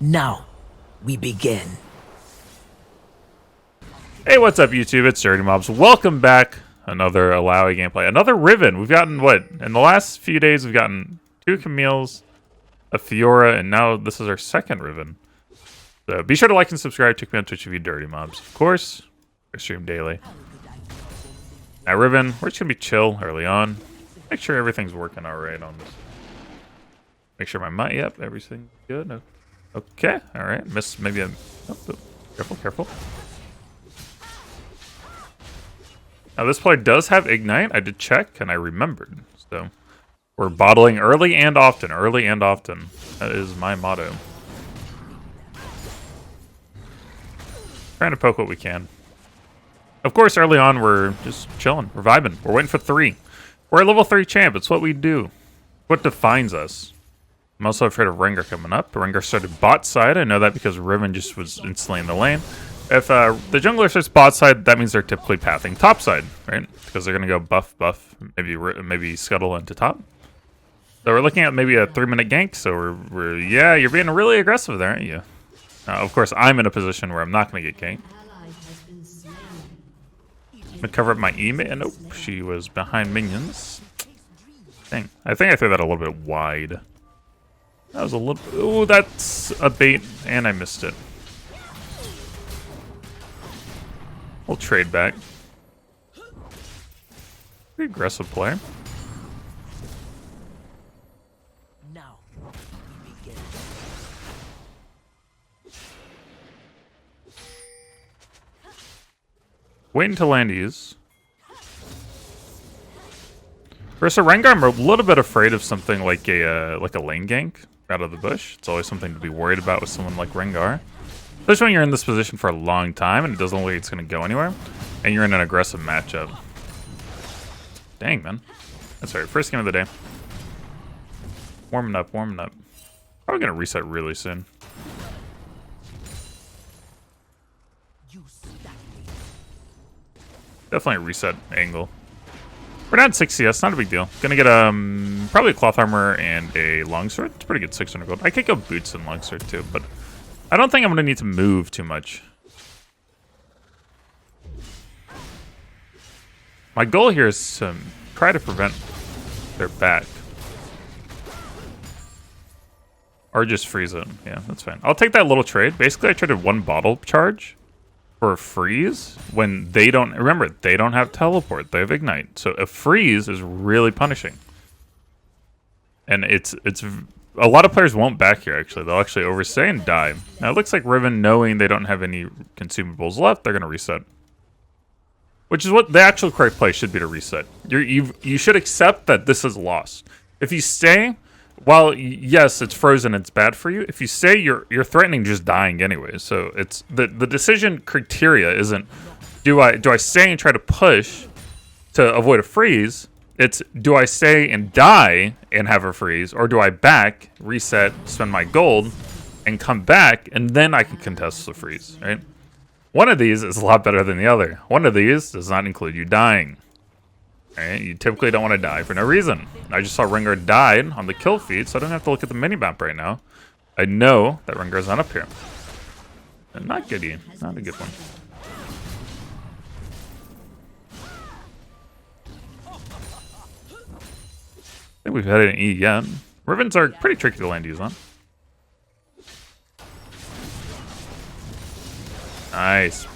Now, we begin. Hey, what's up, YouTube? It's Dirty Mobs. Welcome back. Another Illaoi gameplay. Another Riven. We've gotten, what? In the last few days, we've gotten 2 Camille's, a Fiora, and now this is our second Riven. So be sure to like and subscribe. Check me on Twitch if you Dirty Mobs. Of course, I stream daily. At Riven, we're just going to be chill early on. Make sure everything's working alright on this. Make sure my mic, yep, everything's good. Okay, alright. Missed maybe a... Oh, careful, careful. Now this player does have Ignite. I did check and I remembered. So we're bottling early and often. Early and often. That is my motto. Trying to poke what we can. Of course, early on we're just chilling. We're vibing. We're waiting for 3. We're a level 3 champ. It's what we do. What defines us. I'm also afraid of Rengar coming up. Rengar started bot side. I know that because Riven just was instantly in the lane. If the jungler starts bot side, that means they're typically pathing top side, right? Because they're going to go buff, maybe scuttle into top. So we're looking at maybe a 3-minute gank. So yeah, you're being really aggressive there, aren't you? Of course, I'm in a position where I'm not going to get ganked. I'm going to cover up my email. Nope, she was behind minions. Dang, I think I threw that a little bit wide. That was a little... Ooh, that's a bait, and I missed it. We'll trade back. Pretty aggressive player. Now, we begin. Wait until Landy's. Versus Rengar, I'm a little bit afraid of something like a lane gank out of the bush. It's always something to be worried about with someone like Rengar. Especially when you're in this position for a long time and it doesn't look like it's going to go anywhere. And you're in an aggressive matchup. Dang, man. That's right. First game of the day. Warming up, warming up. Probably going to reset really soon. Definitely a reset angle. We're down 6 CS. Not a big deal. Gonna get probably a cloth armor and a longsword. It's pretty good, 600 gold. I could go boots and longsword too, but I don't think I'm gonna need to move too much. My goal here is to try to prevent their back. Or just freeze it. Yeah, that's fine. I'll take that little trade. Basically, I traded 1 bottle charge for a freeze when they don't... Remember, they don't have teleport. They have Ignite. So a freeze is really punishing. And it's a lot of players won't back here, actually. They'll actually overstay and die. Now, it looks like Riven, knowing they don't have any consumables left, they're going to reset. Which is what the actual correct play should be, to reset. You should accept that this is lost. If you stay, while yes, it's frozen, it's bad for you. If you stay, you're threatening just dying anyway. So it's the decision criteria isn't do I stay and try to push to avoid a freeze. It's, do I stay and die and have a freeze, or do I back, reset, spend my gold, and come back, and then I can contest the freeze, right? One of these is a lot better than the other. One of these does not include you dying. Right? You typically don't want to die for no reason. I just saw Rengar died on the kill feed, so I don't have to look at the minimap right now. I know that Rengar's not up here. And not goody. Not a good one. I think we've had an E yet. Rivens are pretty tricky to land use on. Nice.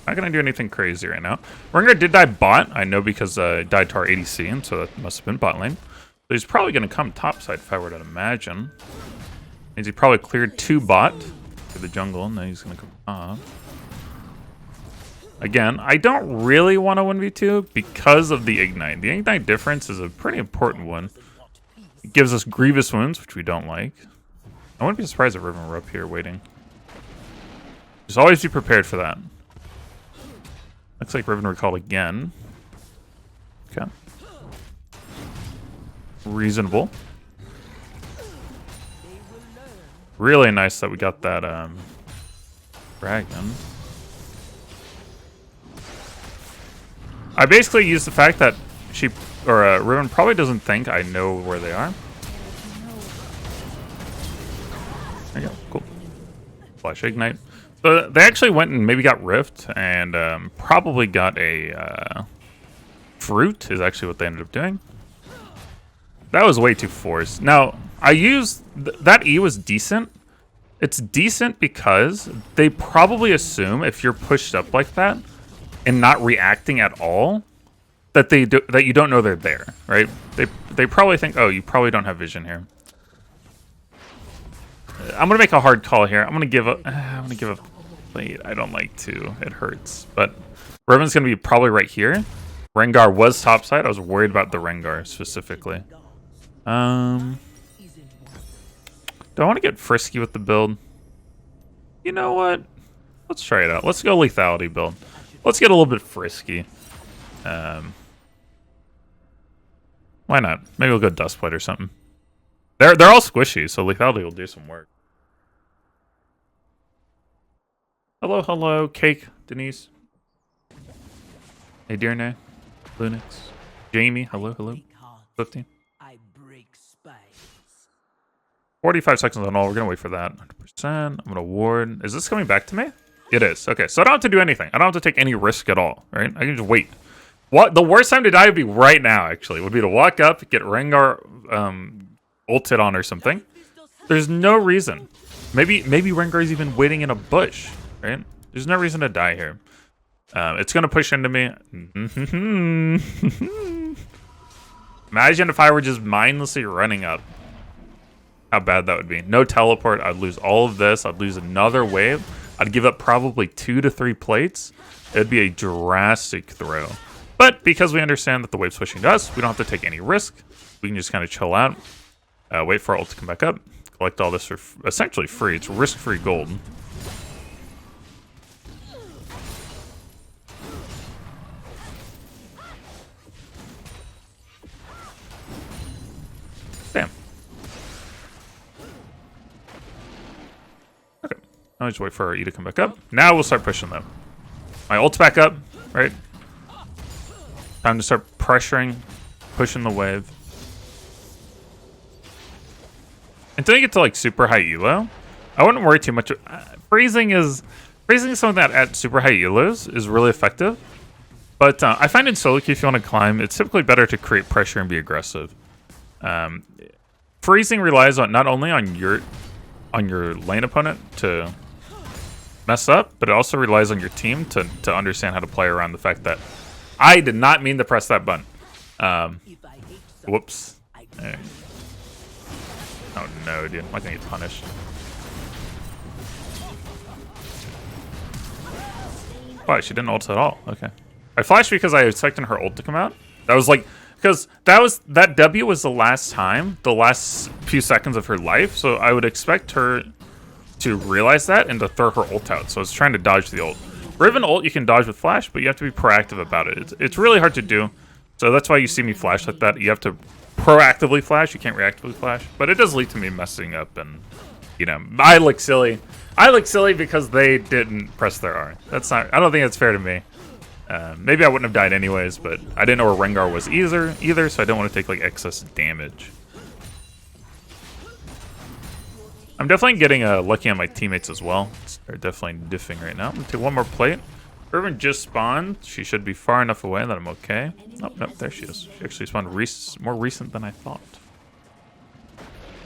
Not gonna do anything crazy right now. Rengar did die bot. I know because died to our ADC, and so that must have been bot lane. So he's probably gonna come top side if I were to imagine. Means he probably cleared 2 bot to the jungle, and then he's gonna come up. Again, I don't really want to 1v2 because of the Ignite. The Ignite difference is a pretty important one. It gives us grievous wounds, which we don't like. I wouldn't be surprised if Riven were up here waiting. Just always be prepared for that. Looks like Riven recalled again. Okay. Reasonable. Really nice that we got that dragon. I basically used the fact that she Riven probably doesn't think I know where they are. There you go. Cool. Flash Ignite. So they actually went and maybe got Rift and probably got a Fruit is actually what they ended up doing. That was way too forced. Now, I used... that E was decent. It's decent because they probably assume if you're pushed up like that and not reacting at all, that that you don't know they're there, right? They probably think, oh, you probably don't have vision here. I'm gonna make a hard call here. I'm gonna give up. Wait, I don't like to. It hurts. But Riven's gonna be probably right here. Rengar was topside. I was worried about the Rengar specifically. Do I want to get frisky with the build? You know what? Let's try it out. Let's go lethality build. Let's get a little bit frisky. Why not? Maybe we'll go Dustblade or something. They're all squishy, so lethality will do some work. Hello, hello, Cake, Denise. Hey, Dearnay, Lunix, Jamie, hello, hello, 15. 45 seconds on all. We're gonna wait for that. 100%. I'm gonna ward. Is this coming back to me? It is. Okay, so I don't have to do anything. I don't have to take any risk at all, right? I can just wait. What the worst time to die would be right now, actually. Would be to walk up, get Rengar ulted on or something. There's no reason. Maybe Rengar's even waiting in a bush, right? There's no reason to die here. It's gonna push into me. Imagine if I were just mindlessly running up. How bad that would be. No teleport. I'd lose all of this. I'd lose another wave. I'd give up probably 2 to 3 plates. It'd be a drastic throw. But because we understand that the wave's pushing to us, we don't have to take any risk. We can just kind of chill out. Wait for our ult to come back up. Collect all this for essentially free. It's risk-free gold. Damn. Okay. I'll just wait for our E to come back up. Now we'll start pushing them. My ult's back up, right? Time to start pressuring, pushing the wave. Until you get to like super high elo, I wouldn't worry too much. Freezing is something that at super high elos is really effective. But I find in solo queue, if you want to climb, it's typically better to create pressure and be aggressive. Freezing relies on not only on your lane opponent to mess up, but it also relies on your team to understand how to play around the fact that I did not mean to press that button. Whoops. There. Oh no, dude. I'm not gonna get punished. Wow, she didn't ult at all. Okay. I flashed because I was expecting her ult to come out. That was like, because that W was the last few seconds of her life, so I would expect her to realize that and to throw her ult out. So I was trying to dodge the ult. Riven ult you can dodge with flash, but you have to be proactive about it. It's really hard to do. So that's why you see me flash like that. You have to proactively flash. You can't reactively flash. But it does lead to me messing up, and you know, I look silly. I look silly because they didn't press their R. That's not. I don't think that's fair to me. Maybe I wouldn't have died anyways, but I didn't know where Rengar was either, so I don't want to take like excess damage. I'm definitely getting lucky on my teammates as well. They're definitely diffing right now. I'm gonna take one more plate. Riven just spawned. She should be far enough away that I'm okay. Oh, nope, there she is. She actually spawned more recent than I thought.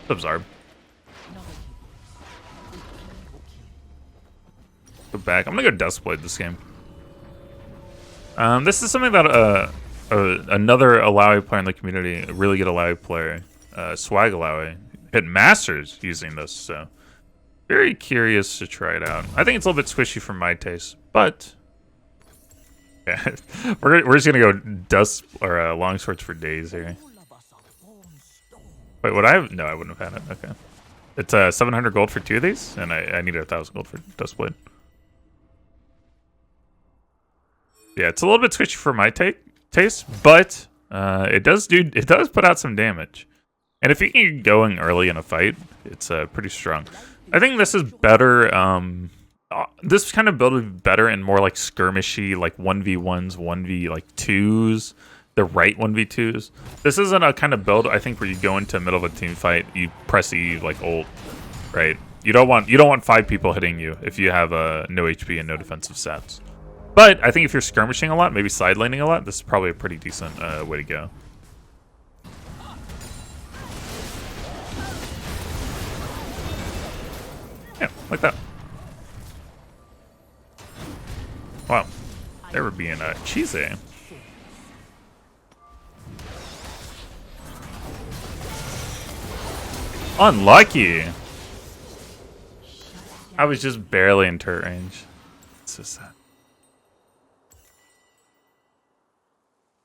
What's up, Zarb? Go back. I'm gonna go Dustblade this game. This is something that another Illaoi player in the community, a really good Illaoi player, Swag Illaoi, hit Masters using this, so very curious to try it out. I think it's a little bit squishy for my taste, but yeah, we're just gonna go dust or longswords for days here. Wait, would I have? No, I wouldn't have had it. Okay, it's 700 gold for 2 of these, and I needed 1,000 gold for Dustblade. Yeah, it's a little bit squishy for my taste, but it does put out some damage. And if you can get going early in a fight, it's pretty strong. I think this is better. This kind of build would be better in more like skirmishy, like 1v1s, 1v like 2s. the right 1v2s. This isn't a kind of build, I think, where you go into the middle of a team fight, you press E like ult, right? You don't want 5 people hitting you if you have no HP and no defensive stats. But I think if you're skirmishing a lot, maybe side laning a lot, this is probably a pretty decent way to go. Yeah, like that. Wow, they were being cheesy. Unlucky. I was just barely in turret range. It's so sad.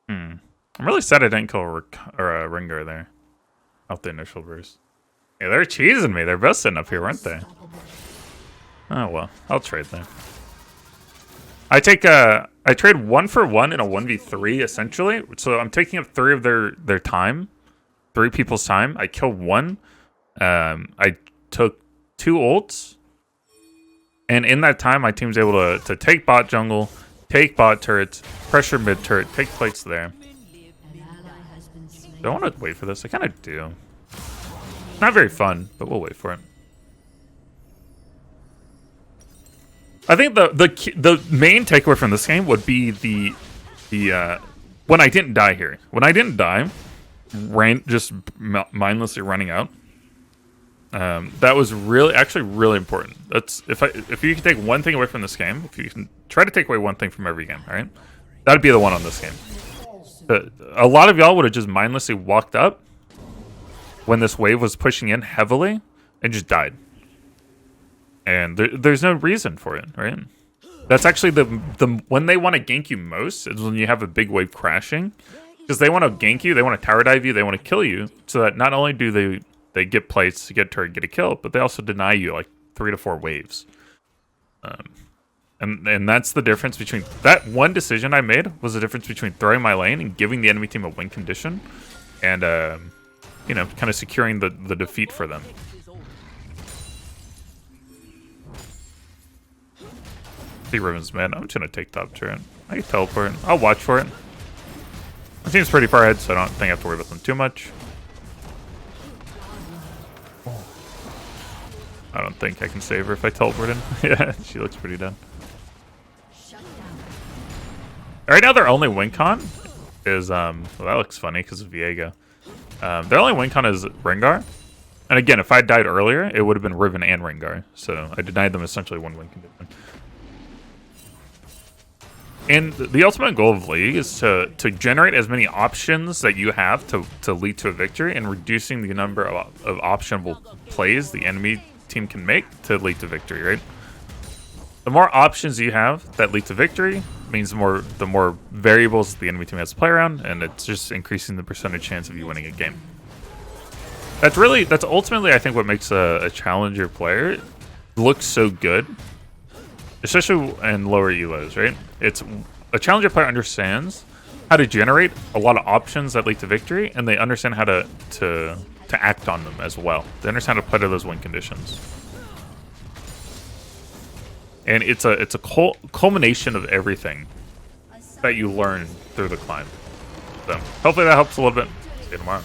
I'm really sad I didn't kill Rengar there. Off the initial burst. Yeah, they're cheesing me. They're both sitting up here, weren't they? Oh well, I'll trade them. I trade 1 for 1 in a 1v3 essentially. So I'm taking up 3 of their time, 3 people's time. I kill 1. I took 2 ults, and in that time, my team's able to take bot jungle, take bot turrets, pressure mid turret, take plates there. Do I want to wait for this? I kind of do. Not very fun, but we'll wait for it. I think the main takeaway from this game would be the when I didn't die here. When I didn't die, just mindlessly running out. That was actually really important. That's if you can take one thing away from this game, if you can try to take away one thing from every game, all right, that'd be the one on this game. A lot of y'all would have just mindlessly walked up when this wave was pushing in heavily and just died. And there's no reason for it, right? That's actually the when they want to gank you most is when you have a big wave crashing, because they want to gank you, they want to tower dive you, they want to kill you, so that not only do they get plates to get turret, get a kill, but they also deny you like 3 to 4 waves. And that's the difference between that one decision I made was the difference between throwing my lane and giving the enemy team a win condition, and you know, kind of securing the defeat for them. See Riven's mid. I'm just gonna take top turret. I can teleport. I'll watch for it. My team's pretty far ahead, so I don't think I have to worry about them too much. I don't think I can save her if I teleport in. Yeah, she looks pretty dead. Right now, their only win con is well, that looks funny because of Viego. Their only win con is Rengar. And again, if I died earlier, it would have been Riven and Rengar. So I denied them essentially one win condition. And the ultimate goal of League is to generate as many options that you have to lead to a victory, and reducing the number of optionable plays the enemy team can make to lead to victory, right? The more options you have that lead to victory means the more variables the enemy team has to play around, and it's just increasing the percentage chance of you winning a game. That's ultimately, I think, what makes a challenger player look so good, especially in lower elos, right? It's a challenger player understands how to generate a lot of options that lead to victory, and they understand how to act on them as well. They understand how to play to those win conditions. And it's a culmination of everything that you learn through the climb. So hopefully that helps a little bit. See you tomorrow.